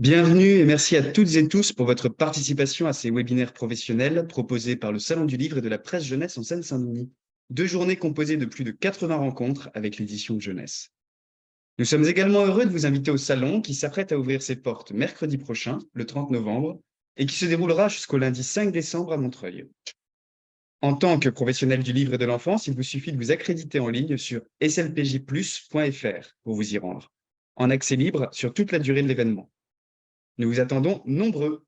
Bienvenue et merci à toutes et tous pour votre participation à ces webinaires professionnels proposés par le Salon du Livre et de la Presse Jeunesse en Seine-Saint-Denis. 2 journées composées de plus de 80 rencontres avec l'édition de jeunesse. Nous sommes également heureux de vous inviter au salon qui s'apprête à ouvrir ses portes mercredi prochain, le 30 novembre, et qui se déroulera jusqu'au lundi 5 décembre à Montreuil. En tant que professionnel du livre et de l'enfance, il vous suffit de vous accréditer en ligne sur slpjplus.fr pour vous y rendre, en accès libre sur toute la durée de l'événement. Nous vous attendons nombreux.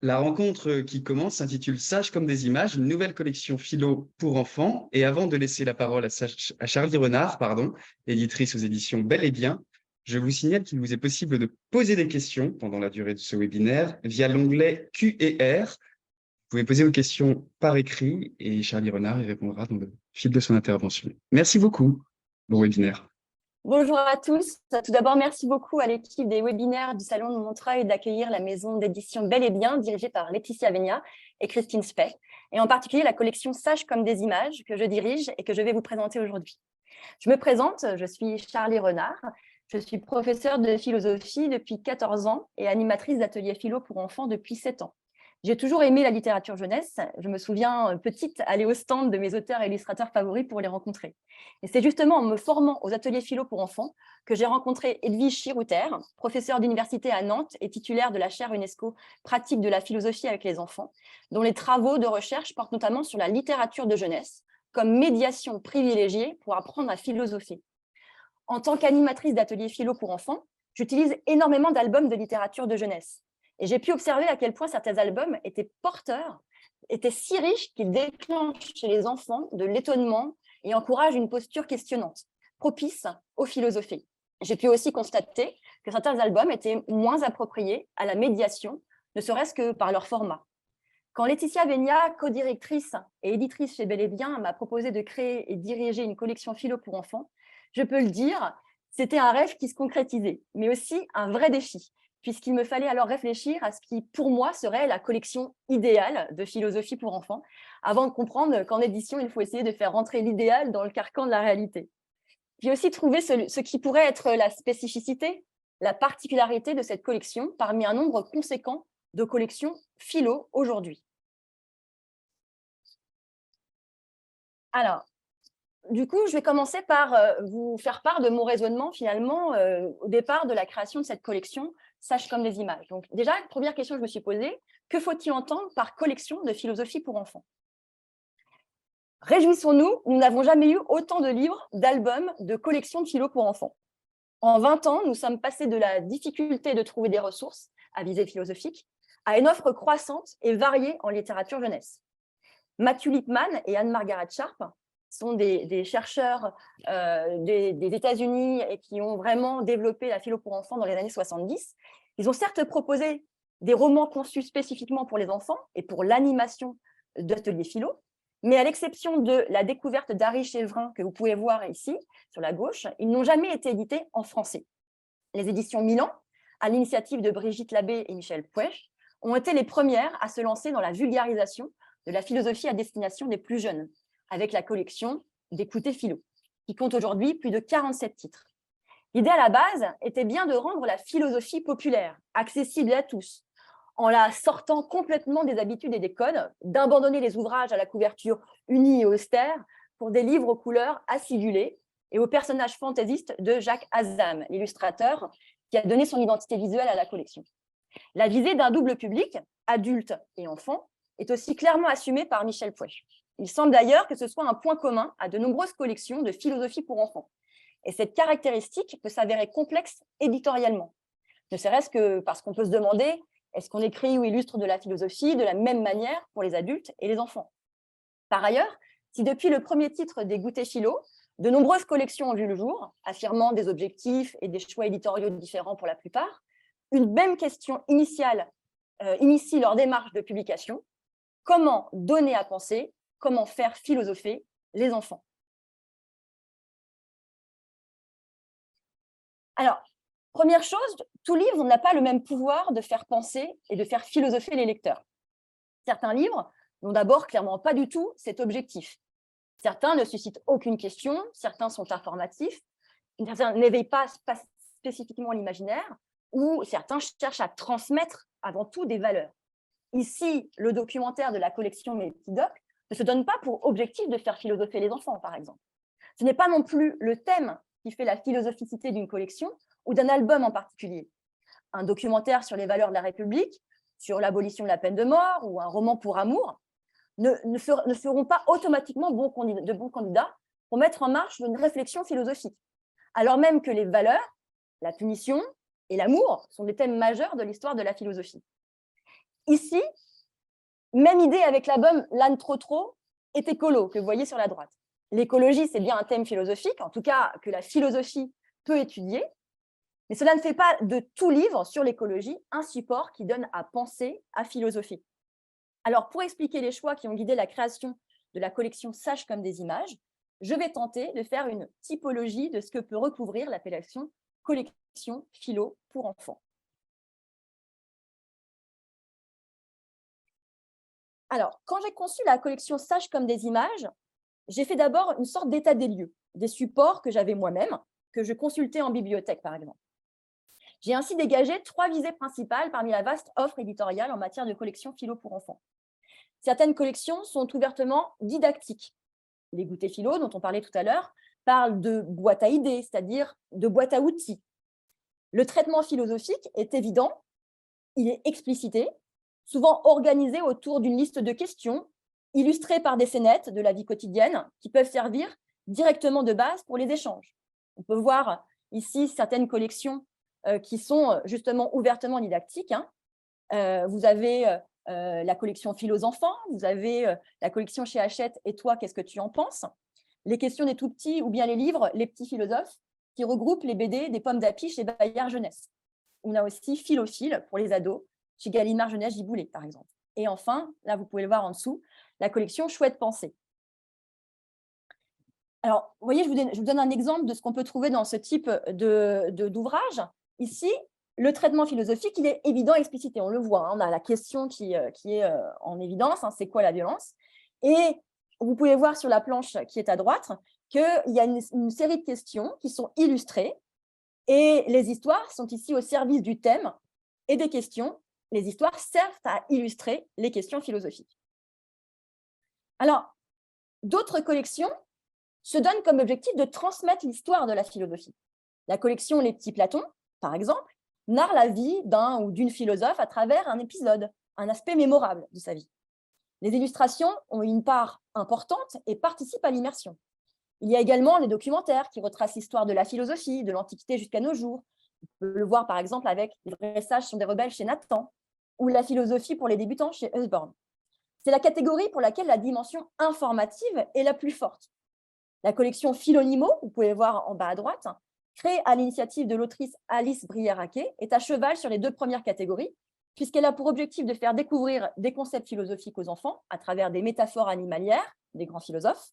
La rencontre qui commence s'intitule Sages comme des images, une nouvelle collection philo pour enfants. Et avant de laisser la parole à Charlie Renard, éditrice aux éditions Bel et Bien, je vous signale qu'il vous est possible de poser des questions pendant la durée de ce webinaire via l'onglet Q&R. Vous pouvez poser vos questions par écrit et Charlie Renard y répondra dans le fil de son intervention. Merci beaucoup. Bon webinaire. Bonjour à tous. Tout d'abord, merci beaucoup à l'équipe des webinaires du Salon de Montreuil d'accueillir la maison d'édition Bel et Bien, dirigée par Laetitia Vénia et Christine Spey, et en particulier la collection Sages comme des images que je dirige et que je vais vous présenter aujourd'hui. Je me présente, je suis Charlie Renard, je suis professeure de philosophie depuis 14 ans et animatrice d'ateliers philo pour enfants depuis 7 ans. J'ai toujours aimé la littérature jeunesse. Je me souviens, petite, aller au stand de mes auteurs et illustrateurs favoris pour les rencontrer. Et c'est justement en me formant aux ateliers philo pour enfants que j'ai rencontré Edwige Chirouter, professeure d'université à Nantes et titulaire de la chaire UNESCO pratique de la philosophie avec les enfants, dont les travaux de recherche portent notamment sur la littérature de jeunesse comme médiation privilégiée pour apprendre à philosopher. En tant qu'animatrice d'ateliers philo pour enfants, j'utilise énormément d'albums de littérature de jeunesse. Et j'ai pu observer à quel point certains albums étaient porteurs, étaient si riches qu'ils déclenchent chez les enfants de l'étonnement et encouragent une posture questionnante, propice aux philosophies. J'ai pu aussi constater que certains albums étaient moins appropriés à la médiation, ne serait-ce que par leur format. Quand Laetitia Vénia, co-directrice et éditrice chez Bel et Bien, m'a proposé de créer et diriger une collection philo pour enfants, je peux le dire, c'était un rêve qui se concrétisait, mais aussi un vrai défi, puisqu'il me fallait alors réfléchir à ce qui, pour moi, serait la collection idéale de philosophie pour enfants, avant de comprendre qu'en édition, il faut essayer de faire rentrer l'idéal dans le carcan de la réalité. Puis aussi trouver ce qui pourrait être la spécificité, la particularité de cette collection parmi un nombre conséquent de collections philo aujourd'hui. Alors, du coup, je vais commencer par vous faire part de mon raisonnement finalement au départ de la création de cette collection Sages comme des images. Donc déjà, première question que je me suis posée, que faut-il entendre par collection de philosophie pour enfants? Réjouissons-nous, nous n'avons jamais eu autant de livres, d'albums, de collections de philo pour enfants. En 20 ans, nous sommes passés de la difficulté de trouver des ressources à visée philosophique à une offre croissante et variée en littérature jeunesse. Matthew Lipman et Anne-Margaret Sharp sont des chercheurs des États-Unis et qui ont vraiment développé la philo pour enfants dans les années 70. Ils ont certes proposé des romans conçus spécifiquement pour les enfants et pour l'animation d'ateliers philo, mais à l'exception de la découverte d'Harry Chévrin, que vous pouvez voir ici, sur la gauche, ils n'ont jamais été édités en français. Les éditions Milan, à l'initiative de Brigitte Labbé et Michel Puech, ont été les premières à se lancer dans la vulgarisation de la philosophie à destination des plus jeunes, avec la collection d'Écouter Philo, qui compte aujourd'hui plus de 47 titres. L'idée à la base était bien de rendre la philosophie populaire, accessible à tous, en la sortant complètement des habitudes et des codes, d'abandonner les ouvrages à la couverture unie et austère pour des livres aux couleurs acidulées et aux personnages fantaisistes de Jacques Azam, l'illustrateur qui a donné son identité visuelle à la collection. La visée d'un double public, adultes et enfants, est aussi clairement assumée par Michel Puech. Il semble d'ailleurs que ce soit un point commun à de nombreuses collections de philosophie pour enfants. Et cette caractéristique peut s'avérer complexe éditorialement, ne serait-ce que parce qu'on peut se demander est-ce qu'on écrit ou illustre de la philosophie de la même manière pour les adultes et les enfants? Par ailleurs, si depuis le premier titre des Goûters Philo, de nombreuses collections ont vu le jour, affirmant des objectifs et des choix éditoriaux différents pour la plupart, une même question initiale initie leur démarche de publication: comment donner à penser, comment faire philosopher les enfants? Alors, première chose, tout livre n'a pas le même pouvoir de faire penser et de faire philosopher les lecteurs. Certains livres n'ont d'abord clairement pas du tout cet objectif. Certains ne suscitent aucune question, certains sont informatifs, certains n'éveillent pas spécifiquement l'imaginaire, où certains cherchent à transmettre avant tout des valeurs. Ici, le documentaire de la collection Mes petits docs ne se donne pas pour objectif de faire philosopher les enfants, par exemple. Ce n'est pas non plus le thème qui fait la philosophisticité d'une collection ou d'un album en particulier. Un documentaire sur les valeurs de la République, sur l'abolition de la peine de mort ou un roman pour amour ne seront pas automatiquement de bons candidats pour mettre en marche une réflexion philosophique, alors même que les valeurs, la punition et l'amour sont des thèmes majeurs de l'histoire de la philosophie. Ici, même idée avec l'album L'âne trop est écolo, que vous voyez sur la droite. L'écologie, c'est bien un thème philosophique, en tout cas que la philosophie peut étudier, mais cela ne fait pas de tout livre sur l'écologie un support qui donne à penser, à philosopher. Alors, pour expliquer les choix qui ont guidé la création de la collection Sages comme des images, je vais tenter de faire une typologie de ce que peut recouvrir l'appellation collection philo pour enfants. Alors, quand j'ai conçu la collection Sages comme des images, j'ai fait d'abord une sorte d'état des lieux, des supports que j'avais moi-même, que je consultais en bibliothèque, par exemple. J'ai ainsi dégagé 3 visées principales parmi la vaste offre éditoriale en matière de collection philo pour enfants. Certaines collections sont ouvertement didactiques. Les goûters philo, dont on parlait tout à l'heure, parlent de boîte à idées, c'est-à-dire de boîte à outils. Le traitement philosophique est évident, il est explicité, souvent organisé autour d'une liste de questions, illustrées par des scénettes de la vie quotidienne qui peuvent servir directement de base pour les échanges. On peut voir ici certaines collections qui sont justement ouvertement didactiques. Vous avez la collection Philos enfants, vous avez la collection chez Hachette « Et toi, qu'est-ce que tu en penses ?» Les questions des tout-petits ou bien les livres « Les petits philosophes » qui regroupent les BD des Pommes d'Api chez Bayard Jeunesse. On a aussi Philophile pour les ados chez Gallimard Jeunesse Giboulet, par exemple. Et enfin, là, vous pouvez le voir en dessous, la collection Chouette pensée. Alors, vous voyez, je vous donne un exemple de ce qu'on peut trouver dans ce type d'ouvrage. Ici, le traitement philosophique, il est évident et explicité. On le voit, on a la question qui est en évidence, c'est quoi la violence? Et vous pouvez voir sur la planche qui est à droite qu'il y a une série de questions qui sont illustrées et les histoires sont ici au service du thème et des questions. Les histoires servent à illustrer les questions philosophiques. Alors, d'autres collections se donnent comme objectif de transmettre l'histoire de la philosophie. La collection Les Petits Platons, par exemple, narre la vie d'un ou d'une philosophe à travers un épisode, un aspect mémorable de sa vie. Les illustrations ont une part importante et participent à l'immersion. Il y a également les documentaires qui retracent l'histoire de la philosophie, de l'Antiquité jusqu'à nos jours. On peut le voir par exemple avec Les vrais sages sont des rebelles chez Nathan ou La philosophie pour les débutants chez Usborne. C'est la catégorie pour laquelle la dimension informative est la plus forte. La collection Philonimo, vous pouvez le voir en bas à droite, créée à l'initiative de l'autrice Alice Brière-Haquet, est à cheval sur les 2 premières catégories, puisqu'elle a pour objectif de faire découvrir des concepts philosophiques aux enfants à travers des métaphores animalières des grands philosophes,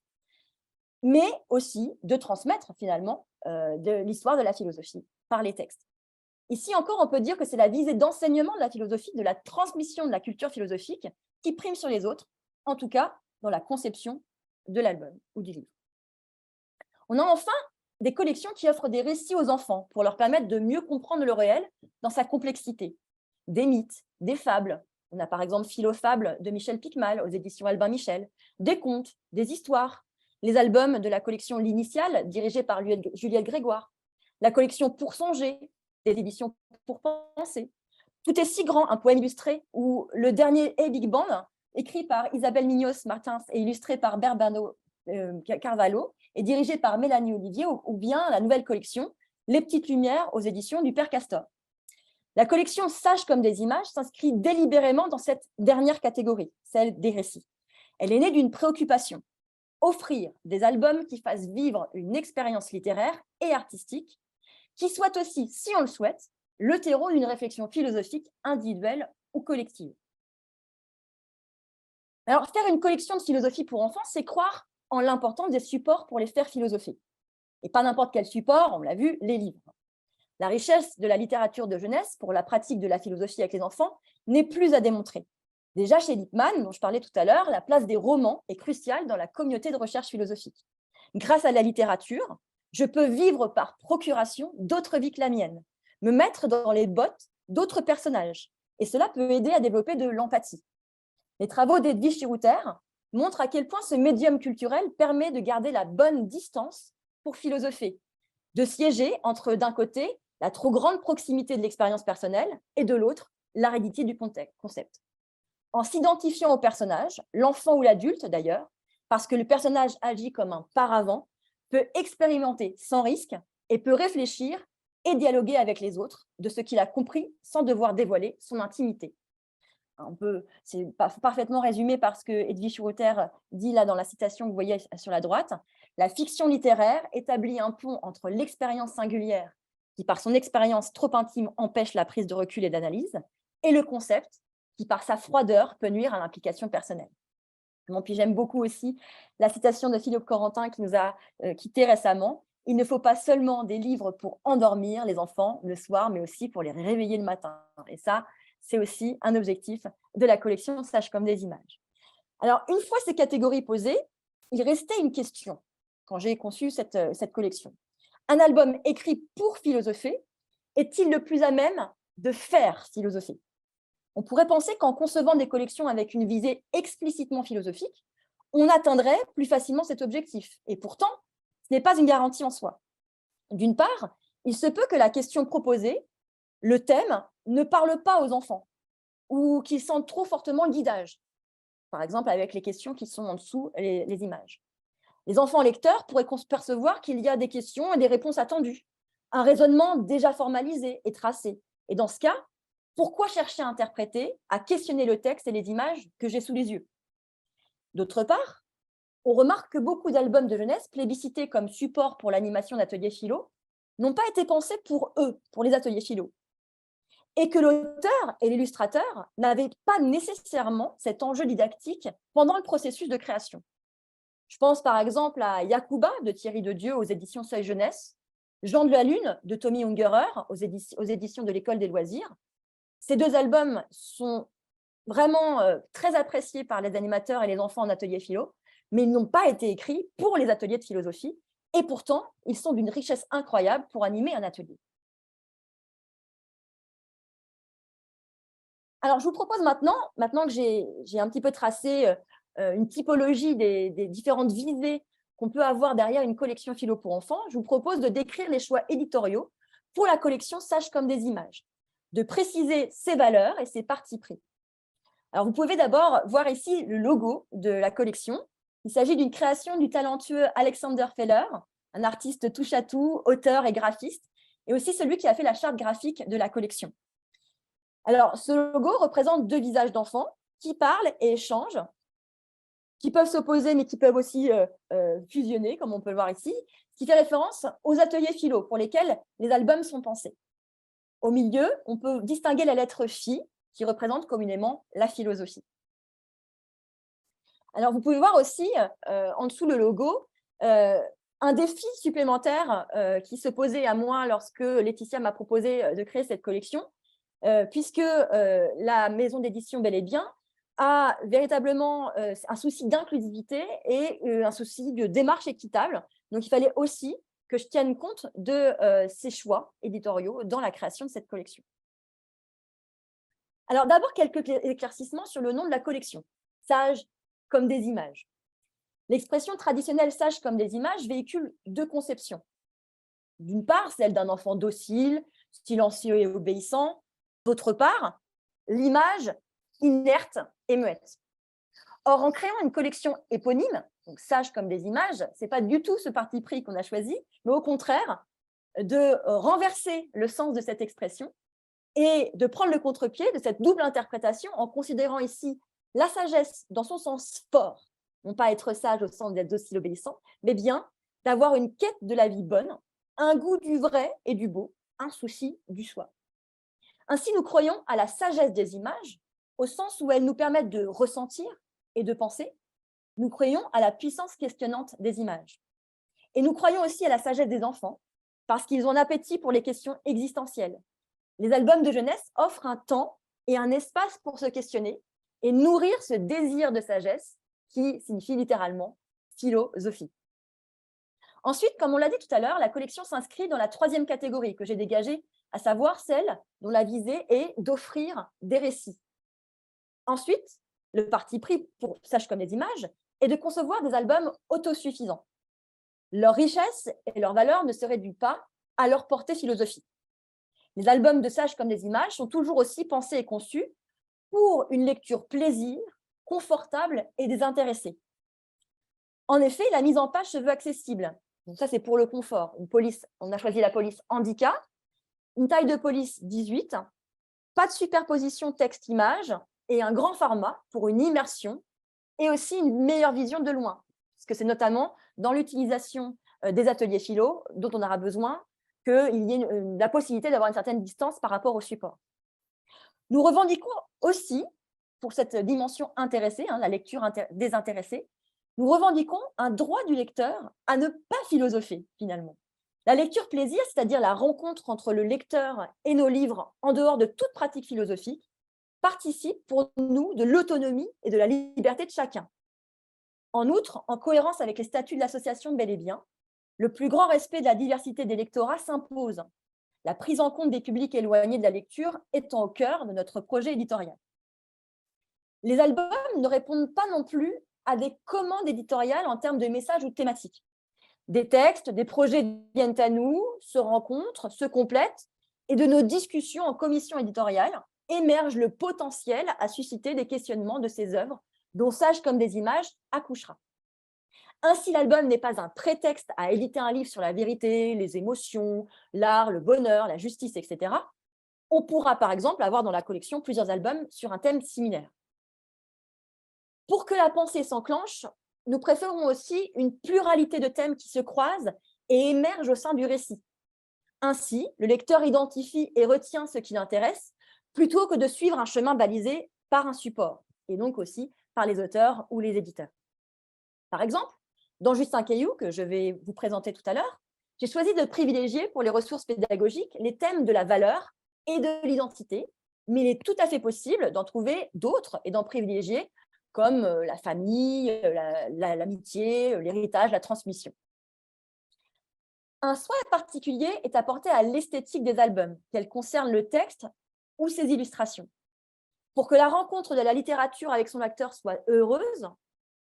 mais aussi de transmettre finalement de l'histoire de la philosophie par les textes. Ici encore, on peut dire que c'est la visée d'enseignement de la philosophie, de la transmission de la culture philosophique qui prime sur les autres, en tout cas dans la conception de l'album ou du livre. On a enfin des collections qui offrent des récits aux enfants pour leur permettre de mieux comprendre le réel dans sa complexité. Des mythes, des fables. On a par exemple Philofables de Michel Picmal aux éditions Albin Michel, des contes, des histoires, les albums de la collection L'Initiale dirigée par Juliette Grégoire, la collection Pour songer des éditions Pour penser. Tout est si grand, un poème illustré, ou le dernier Hey Big Band, écrit par Isabelle Mignos Martins et illustré par Berbano Carvalho, et dirigé par Mélanie Olivier, ou bien la nouvelle collection Les Petites Lumières aux éditions du Père Castor. La collection Sages comme des images s'inscrit délibérément dans cette dernière catégorie, celle des récits. Elle est née d'une préoccupation, offrir des albums qui fassent vivre une expérience littéraire et artistique, qui soit aussi, si on le souhaite, le terreau d'une réflexion philosophique individuelle ou collective. Alors, faire une collection de philosophie pour enfants, c'est croire en l'importance des supports pour les faire philosopher. Et pas n'importe quel support, on l'a vu, les livres. La richesse de la littérature de jeunesse pour la pratique de la philosophie avec les enfants n'est plus à démontrer. Déjà chez Lippmann, dont je parlais tout à l'heure, la place des romans est cruciale dans la communauté de recherche philosophique. Grâce à la littérature, je peux vivre par procuration d'autres vies que la mienne, me mettre dans les bottes d'autres personnages. Et cela peut aider à développer de l'empathie. Les travaux d'Edwige Chirouter montrent à quel point ce médium culturel permet de garder la bonne distance pour philosopher, de siéger entre, d'un côté, la trop grande proximité de l'expérience personnelle et de l'autre, l'aridité du concept. En s'identifiant au personnage, l'enfant ou l'adulte d'ailleurs, parce que le personnage agit comme un paravent, peut expérimenter sans risque et peut réfléchir et dialoguer avec les autres de ce qu'il a compris sans devoir dévoiler son intimité. C'est parfaitement résumé par ce que Edwige Chirouter dit là dans la citation que vous voyez sur la droite. La fiction littéraire établit un pont entre l'expérience singulière, qui par son expérience trop intime empêche la prise de recul et d'analyse, et le concept, qui par sa froideur peut nuire à l'implication personnelle. Bon, puis j'aime beaucoup aussi la citation de Philippe Corentin qui nous a quittés récemment. Il ne faut pas seulement des livres pour endormir les enfants le soir, mais aussi pour les réveiller le matin. Et ça, c'est aussi un objectif de la collection Sages comme des images. Alors, une fois ces catégories posées, il restait une question quand j'ai conçu cette collection. Un album écrit pour philosopher est-il le plus à même de faire philosopher? On pourrait penser qu'en concevant des collections avec une visée explicitement philosophique, on atteindrait plus facilement cet objectif. Et pourtant, ce n'est pas une garantie en soi. D'une part, il se peut que la question proposée, le thème, ne parle pas aux enfants ou qu'ils sentent trop fortement le guidage, par exemple avec les questions qui sont en dessous les images. Les enfants lecteurs pourraient percevoir qu'il y a des questions et des réponses attendues, un raisonnement déjà formalisé et tracé. Et dans ce cas, pourquoi chercher à interpréter, à questionner le texte et les images que j'ai sous les yeux? D'autre part, on remarque que beaucoup d'albums de jeunesse plébiscités comme support pour l'animation d'ateliers philo n'ont pas été pensés pour eux, pour les ateliers philo. Et que l'auteur et l'illustrateur n'avaient pas nécessairement cet enjeu didactique pendant le processus de création. Je pense par exemple à Yacouba de Thierry Dedieu aux éditions Seuil Jeunesse, Jean de la Lune de Tommy Ungerer aux éditions de l'École des loisirs. Ces deux albums sont vraiment très appréciés par les animateurs et les enfants en atelier philo, mais ils n'ont pas été écrits pour les ateliers de philosophie, et pourtant, ils sont d'une richesse incroyable pour animer un atelier. Alors, je vous propose maintenant que j'ai un petit peu tracé une typologie des différentes visées qu'on peut avoir derrière une collection philo pour enfants, je vous propose de décrire les choix éditoriaux pour la collection Sages comme des images, de préciser ses valeurs et ses partis pris. Alors, vous pouvez d'abord voir ici le logo de la collection. Il s'agit d'une création du talentueux Alexander Feller, un artiste touche-à-tout, auteur et graphiste, et aussi celui qui a fait la charte graphique de la collection. Alors, ce logo représente deux visages d'enfants qui parlent et échangent, qui peuvent s'opposer, mais qui peuvent aussi fusionner, comme on peut le voir ici, ce qui fait référence aux ateliers philo pour lesquels les albums sont pensés. Au milieu, on peut distinguer la lettre phi, qui représente communément la philosophie. Alors, vous pouvez voir aussi, en dessous le logo, un défi supplémentaire qui se posait à moi lorsque Laetitia m'a proposé de créer cette collection, puisque la maison d'édition Bel et Bien a véritablement un souci d'inclusivité et un souci de démarche équitable. Donc, il fallait aussi que je tienne compte de ces choix éditoriaux dans la création de cette collection. Alors, d'abord, quelques éclaircissements sur le nom de la collection, Sages comme des images. L'expression traditionnelle Sages comme des images véhicule deux conceptions. D'une part, celle d'un enfant docile, silencieux et obéissant. D'autre part, l'image inerte et muette. Or, en créant une collection éponyme, donc Sages comme des images, ce n'est pas du tout ce parti pris qu'on a choisi, mais au contraire, de renverser le sens de cette expression et de prendre le contre-pied de cette double interprétation en considérant ici la sagesse dans son sens fort, non pas être sage au sens d'être docile obéissant, mais bien d'avoir une quête de la vie bonne, un goût du vrai et du beau, un souci du soi. Ainsi, nous croyons à la sagesse des images, au sens où elles nous permettent de ressentir et de penser. Nous croyons à la puissance questionnante des images. Et nous croyons aussi à la sagesse des enfants, parce qu'ils ont un appétit pour les questions existentielles. Les albums de jeunesse offrent un temps et un espace pour se questionner et nourrir ce désir de sagesse qui signifie littéralement philosophie. Ensuite, comme on l'a dit tout à l'heure, la collection s'inscrit dans la troisième catégorie que j'ai dégagée à savoir celle dont la visée est d'offrir des récits. Ensuite, le parti pris pour Sages comme des images est de concevoir des albums autosuffisants. Leur richesse et leur valeur ne se réduisent pas à leur portée philosophique. Les albums de Sages comme des images sont toujours aussi pensés et conçus pour une lecture plaisir, confortable et désintéressée. En effet, la mise en page se veut accessible. Donc ça, c'est pour le confort. On a choisi la police handicap, une taille de police 18, pas de superposition texte-image et un grand format pour une immersion et aussi une meilleure vision de loin, parce que c'est notamment dans l'utilisation des ateliers philo dont on aura besoin qu'il y ait la possibilité d'avoir une certaine distance par rapport au support. Nous revendiquons aussi, pour cette dimension intéressée, la lecture désintéressée, nous revendiquons un droit du lecteur à ne pas philosopher, finalement. La lecture plaisir, c'est-à-dire la rencontre entre le lecteur et nos livres en dehors de toute pratique philosophique, participe pour nous de l'autonomie et de la liberté de chacun. En outre, en cohérence avec les statuts de l'association Bel et Bien, le plus grand respect de la diversité des lectorats s'impose, la prise en compte des publics éloignés de la lecture étant au cœur de notre projet éditorial. Les albums ne répondent pas non plus à des commandes éditoriales en termes de messages ou de thématiques. Des textes, des projets viennent à nous, se rencontrent, se complètent, et de nos discussions en commission éditoriale émerge le potentiel à susciter des questionnements de ces œuvres, dont Sages comme des images accouchera. Ainsi, l'album n'est pas un prétexte à éditer un livre sur la vérité, les émotions, l'art, le bonheur, la justice, etc. On pourra par exemple avoir dans la collection plusieurs albums sur un thème similaire. Pour que la pensée s'enclenche, nous préférons aussi une pluralité de thèmes qui se croisent et émergent au sein du récit. Ainsi, le lecteur identifie et retient ce qui l'intéresse plutôt que de suivre un chemin balisé par un support, et donc aussi par les auteurs ou les éditeurs. Par exemple, dans Justin Cailloux, que je vais vous présenter tout à l'heure, j'ai choisi de privilégier pour les ressources pédagogiques les thèmes de la valeur et de l'identité, mais il est tout à fait possible d'en trouver d'autres et d'en privilégier comme la famille, l'amitié, l'héritage, la transmission. Un soin particulier est apporté à l'esthétique des albums, qu'elle concerne le texte ou ses illustrations. Pour que la rencontre de la littérature avec son lecteur soit heureuse,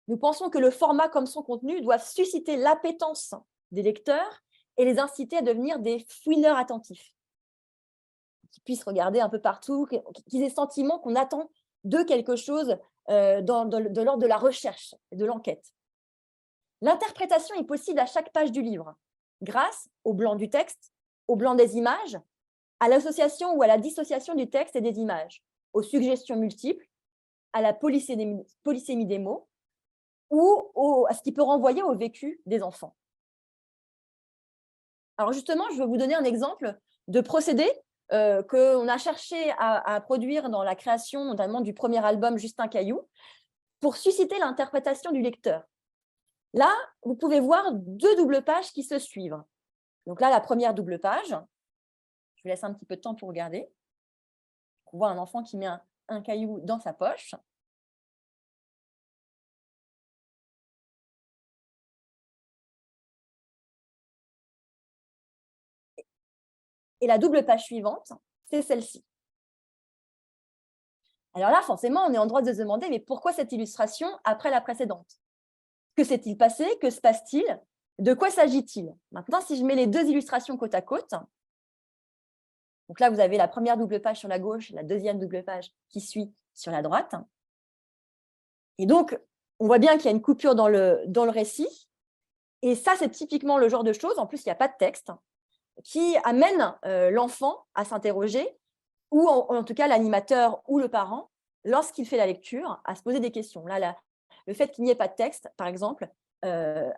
nous pensons que le format comme son contenu doivent susciter l'appétence des lecteurs et les inciter à devenir des fouineurs attentifs, qu'ils puissent regarder un peu partout, qu'ils aient le sentiment qu'on attend de quelque chose de l'ordre de la recherche et de l'enquête. L'interprétation est possible à chaque page du livre, grâce au blanc du texte, au blanc des images, à l'association ou à la dissociation du texte et des images, aux suggestions multiples, à la polysémie des mots, ou à ce qui peut renvoyer au vécu des enfants. Alors justement, je vais vous donner un exemple de procédé qu'on a cherché à produire dans la création notamment du premier album Justin Cailloux pour susciter l'interprétation du lecteur. Là, vous pouvez voir deux doubles pages qui se suivent. Donc là, la première double page, je vous laisse un petit peu de temps pour regarder. On voit un enfant qui met un caillou dans sa poche. Et la double page suivante, c'est celle-ci. Alors là, forcément, on est en droit de se demander, mais pourquoi cette illustration après la précédente? Que s'est-il passé? Que se passe-t-il? De quoi s'agit-il? Maintenant, si je mets les deux illustrations côte à côte, donc là, vous avez la première double page sur la gauche, la deuxième double page qui suit sur la droite. Et donc, on voit bien qu'il y a une coupure dans le récit. Et ça, c'est typiquement le genre de choses, en plus, il n'y a pas de texte, qui amène l'enfant à s'interroger, ou en tout cas l'animateur ou le parent, lorsqu'il fait la lecture, à se poser des questions. Là, le fait qu'il n'y ait pas de texte, par exemple,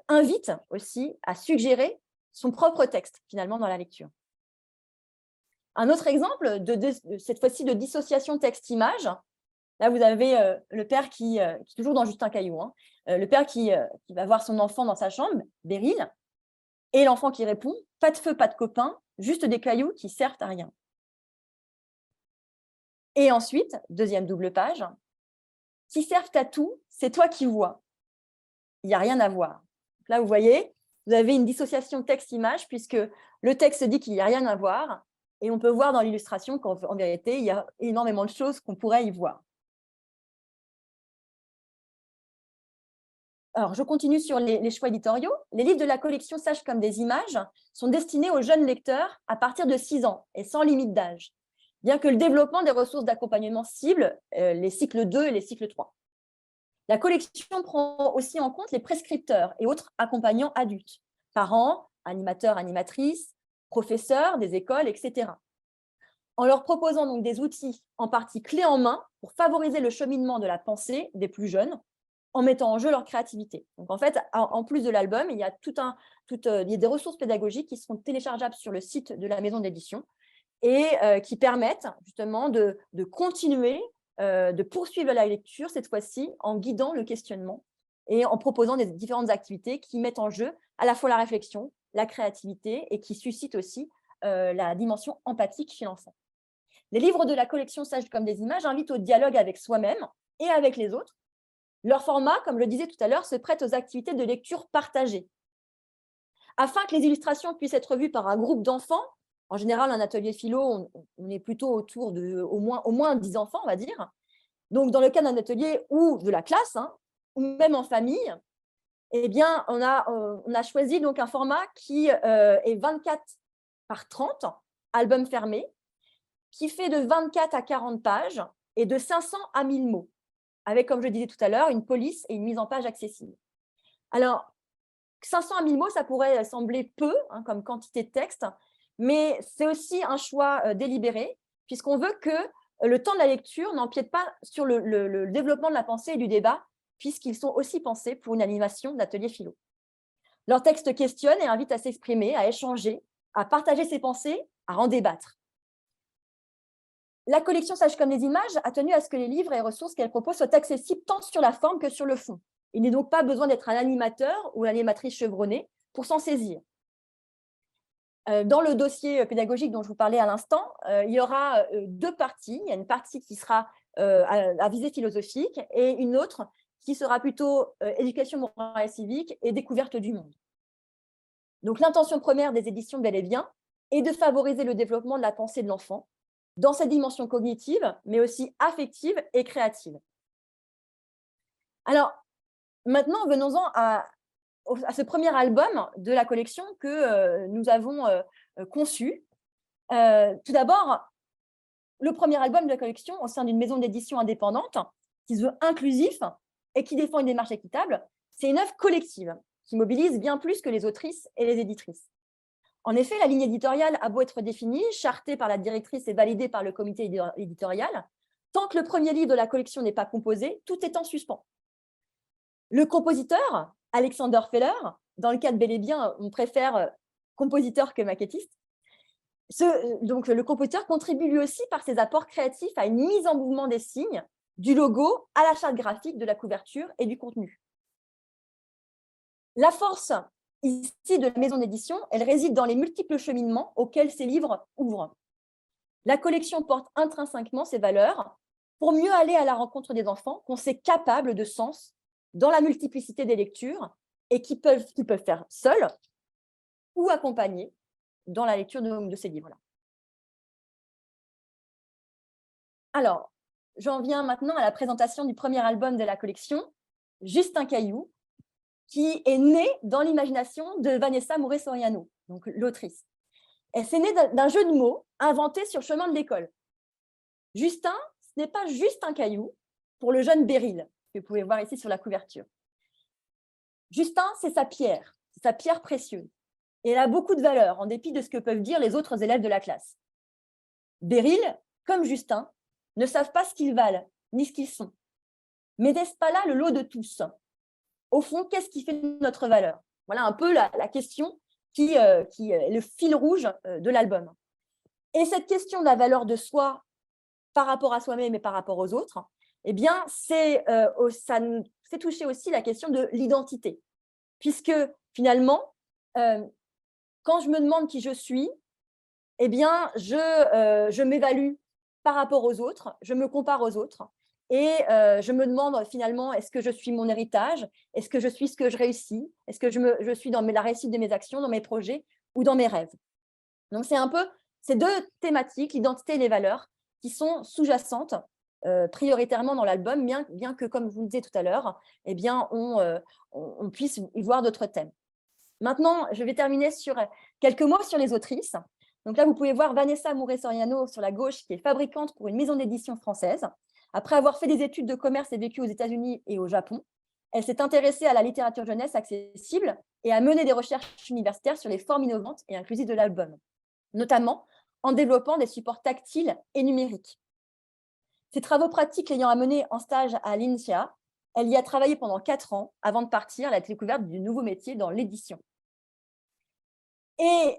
invite aussi à suggérer son propre texte, finalement, dans la lecture. Un autre exemple, cette fois-ci de dissociation texte-image. Là, vous avez le père qui est toujours dans Justin Cailloux, le père qui va voir son enfant dans sa chambre, Beryl, et l'enfant qui répond « Pas de feu, pas de copain, juste des cailloux qui servent à rien ». Et ensuite, deuxième double page, « Qui servent à tout, c'est toi qui vois. Il n'y a rien à voir ». Là, vous voyez, vous avez une dissociation texte-image puisque le texte dit qu'il n'y a rien à voir Et on peut voir dans l'illustration qu'en vérité, il y a énormément de choses qu'on pourrait y voir. Alors, je continue sur les choix éditoriaux. Les livres de la collection Sages comme des images sont destinés aux jeunes lecteurs à partir de 6 ans et sans limite d'âge, bien que le développement des ressources d'accompagnement cible les cycles 2 et les cycles 3. La collection prend aussi en compte les prescripteurs et autres accompagnants adultes, parents, animateurs, animatrices, professeurs des écoles, etc. En leur proposant donc des outils en partie clés en main pour favoriser le cheminement de la pensée des plus jeunes, en mettant en jeu leur créativité. Donc en fait, en plus de l'album, il y a il y a des ressources pédagogiques qui seront téléchargeables sur le site de la maison d'édition et qui permettent justement de continuer, de poursuivre la lecture cette fois-ci en guidant le questionnement et en proposant des différentes activités qui mettent en jeu à la fois la réflexion, la créativité et qui suscitent aussi la dimension empathique chez l'enfant. Les livres de la collection Sages comme des images invitent au dialogue avec soi-même et avec les autres. Leur format, comme je le disais tout à l'heure, se prête aux activités de lecture partagée. Afin que les illustrations puissent être vues par un groupe d'enfants, en général, un atelier philo, on est plutôt autour de au moins 10 enfants, on va dire. Donc, dans le cas d'un atelier ou de la classe, ou même en famille, eh bien, on a choisi donc un format qui est 24 par 30, album fermé, qui fait de 24 à 40 pages et de 500 à 1000 mots, avec, comme je disais tout à l'heure, une police et une mise en page accessible. Alors, 500 à 1000 mots, ça pourrait sembler peu comme quantité de texte, mais c'est aussi un choix délibéré, puisqu'on veut que le temps de la lecture n'empiète pas sur le développement de la pensée et du débat, puisqu'ils sont aussi pensés pour une animation d'atelier philo. Leur texte questionne et invite à s'exprimer, à échanger, à partager ses pensées, à en débattre. La collection Sages comme des images a tenu à ce que les livres et ressources qu'elle propose soient accessibles tant sur la forme que sur le fond. Il n'est donc pas besoin d'être un animateur ou une animatrice chevronnée pour s'en saisir. Dans le dossier pédagogique dont je vous parlais à l'instant, il y aura 2 parties. Il y a une partie qui sera à visée philosophique et une autre qui sera plutôt éducation morale et civique et découverte du monde. Donc, l'intention première des éditions Bel et Bien est de favoriser le développement de la pensée de l'enfant dans sa dimension cognitive, mais aussi affective et créative. Alors, maintenant, venons-en à ce premier album de la collection que nous avons conçu. Tout d'abord, le premier album de la collection au sein d'une maison d'édition indépendante qui se veut inclusif et qui défend une démarche équitable, c'est une œuvre collective qui mobilise bien plus que les autrices et les éditrices. En effet, la ligne éditoriale a beau être définie, chartée par la directrice et validée par le comité éditorial, tant que le premier livre de la collection n'est pas composé, tout est en suspens. Le compositeur, Alexander Feller, dans le cas de Bel et Bien, on préfère compositeur que maquettiste. Donc, le compositeur contribue lui aussi par ses apports créatifs à une mise en mouvement des signes, du logo à la charte graphique de la couverture et du contenu. La force ici de la maison d'édition, elle réside dans les multiples cheminements auxquels ces livres ouvrent. La collection porte intrinsèquement ses valeurs pour mieux aller à la rencontre des enfants qu'on sait capables de sens dans la multiplicité des lectures et qui peuvent faire seuls ou accompagnés dans la lecture de ces livres-là. Alors, j'en viens maintenant à la présentation du premier album de la collection, Juste un caillou, qui est né dans l'imagination de Vanessa Moret-Soriano, donc l'autrice. C'est né d'un jeu de mots inventé sur le chemin de l'école. Justin, ce n'est pas juste un caillou pour le jeune Beryl, que vous pouvez voir ici sur la couverture. Justin, c'est sa pierre précieuse. Et elle a beaucoup de valeur, en dépit de ce que peuvent dire les autres élèves de la classe. Beryl, comme Justin, ne savent pas ce qu'ils valent, ni ce qu'ils sont. Mais n'est-ce pas là le lot de tous ? Au fond, qu'est-ce qui fait notre valeur ? Voilà un peu la question qui est le fil rouge de l'album. Et cette question de la valeur de soi par rapport à soi-même et par rapport aux autres, eh bien, ça nous fait toucher aussi la question de l'identité. Puisque finalement, quand je me demande qui je suis, eh bien, je m'évalue par rapport aux autres, je me compare aux autres. Et je me demande finalement, est-ce que je suis mon héritage ? Est-ce que je suis ce que je réussis ? Est-ce que je suis dans la réussite de mes actions, dans mes projets ou dans mes rêves ? Donc, c'est un peu ces deux thématiques, l'identité et les valeurs, qui sont sous-jacentes prioritairement dans l'album, bien que, comme je vous le disais tout à l'heure, eh bien, on puisse y voir d'autres thèmes. Maintenant, je vais terminer sur quelques mots sur les autrices. Donc là, vous pouvez voir Vanessa Mouret-Soriano sur la gauche, qui est fabricante pour une maison d'édition française. Après avoir fait des études de commerce et vécu aux États-Unis et au Japon, elle s'est intéressée à la littérature jeunesse accessible et a mené des recherches universitaires sur les formes innovantes et inclusives de l'album, notamment en développant des supports tactiles et numériques. Ses travaux pratiques l'ayant amenée en stage à l'INSEAD, elle y a travaillé pendant 4 ans. Avant de partir, elle a découverte du nouveau métier dans l'édition. Et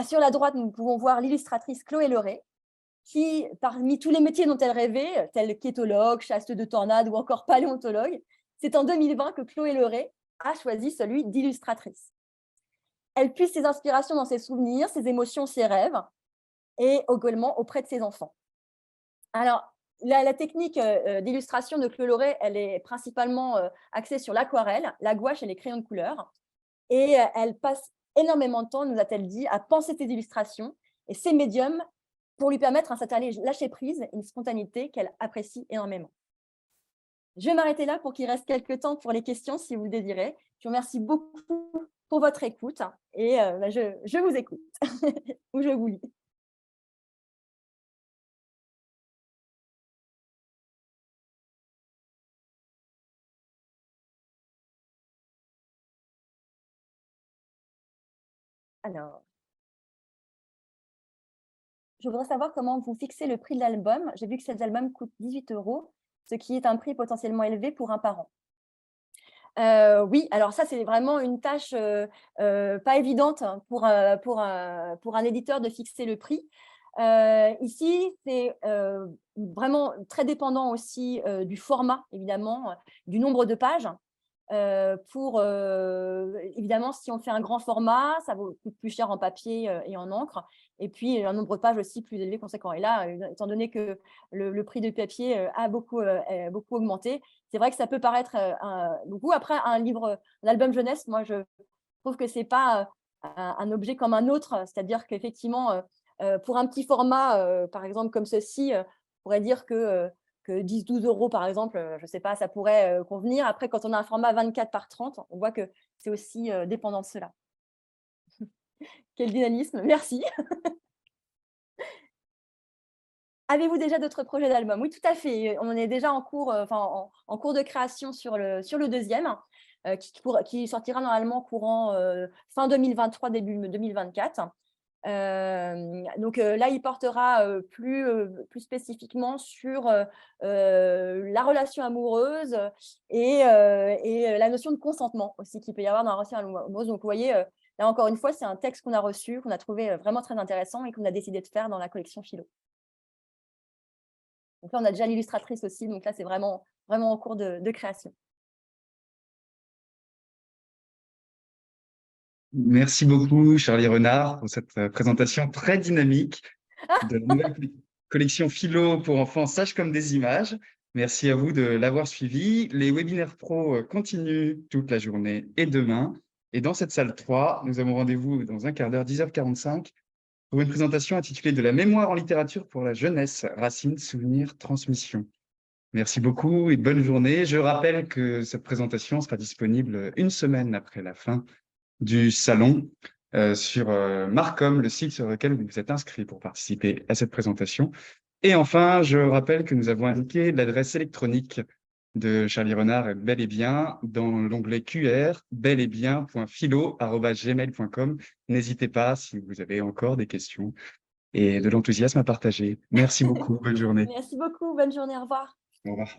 sur la droite, nous pouvons voir l'illustratrice Chloé Leray, qui, parmi tous les métiers dont elle rêvait, tels qu'éthologue, chaste de tornade ou encore paléontologue, c'est en 2020 que Chloé Leray a choisi celui d'illustratrice. Elle puise ses inspirations dans ses souvenirs, ses émotions, ses rêves, et également auprès de ses enfants. Alors, la technique d'illustration de Chloé Leray, elle est principalement axée sur l'aquarelle, la gouache et les crayons de couleur. Et elle passe énormément de temps, nous a-t-elle dit, à penser ses illustrations et ses médiums pour lui permettre un certain lâcher prise et une spontanéité qu'elle apprécie énormément. Je vais m'arrêter là pour qu'il reste quelques temps pour les questions, si vous le désirez. Je vous remercie beaucoup pour votre écoute et je vous écoute ou je vous lis. Alors, je voudrais savoir comment vous fixez le prix de l'album. J'ai vu que cet album coûte 18 €, ce qui est un prix potentiellement élevé pour un parent. Oui, alors ça, c'est vraiment une tâche pas évidente pour un éditeur de fixer le prix. Ici, c'est vraiment très dépendant aussi du format, évidemment, du nombre de pages. Évidemment, si on fait un grand format, ça coûte plus cher en papier et en encre. Et puis, un nombre de pages aussi plus élevé conséquent. Et là, étant donné que le prix du papier a beaucoup augmenté, c'est vrai que ça peut paraître beaucoup. Après, un album jeunesse, moi, je trouve que ce n'est pas un objet comme un autre. C'est-à-dire qu'effectivement, pour un petit format, par exemple comme ceci, on pourrait dire que 10-12 € par exemple, je ne sais pas, ça pourrait convenir. Après, quand on a un format 24 par 30, on voit que c'est aussi dépendant de cela. Quel dynamisme, merci. Avez-vous déjà d'autres projets d'album? Oui, tout à fait. On est déjà en cours, en cours de création sur le deuxième, qui sortira normalement courant fin 2023, début 2024. Donc là, il portera plus spécifiquement sur la relation amoureuse et la notion de consentement aussi qu'il peut y avoir dans la relation amoureuse. Donc vous voyez, là encore une fois, c'est un texte qu'on a reçu, qu'on a trouvé vraiment très intéressant et qu'on a décidé de faire dans la collection Philo. Donc là, on a déjà l'illustratrice aussi, donc là, c'est vraiment en cours de création. Merci beaucoup, Charlie Renard, pour cette présentation très dynamique de la nouvelle collection Philo pour enfants sages comme des images. Merci à vous de l'avoir suivi. Les webinaires pro continuent toute la journée et demain. Et dans cette salle 3, nous avons rendez-vous dans un quart d'heure, 10h45, pour une présentation intitulée De la mémoire en littérature pour la jeunesse, racines, souvenirs, transmission. Merci beaucoup et bonne journée. Je rappelle que cette présentation sera disponible une semaine après la fin du salon sur Marcom, le site sur lequel vous vous êtes inscrit pour participer à cette présentation. Et enfin, je rappelle que nous avons indiqué l'adresse électronique de Charlie Renard est bel et bien dans l'onglet QR, beletbien.philo@gmail.com. N'hésitez pas si vous avez encore des questions et de l'enthousiasme à partager. Merci beaucoup, bonne journée. Merci beaucoup, bonne journée, au revoir. Au revoir.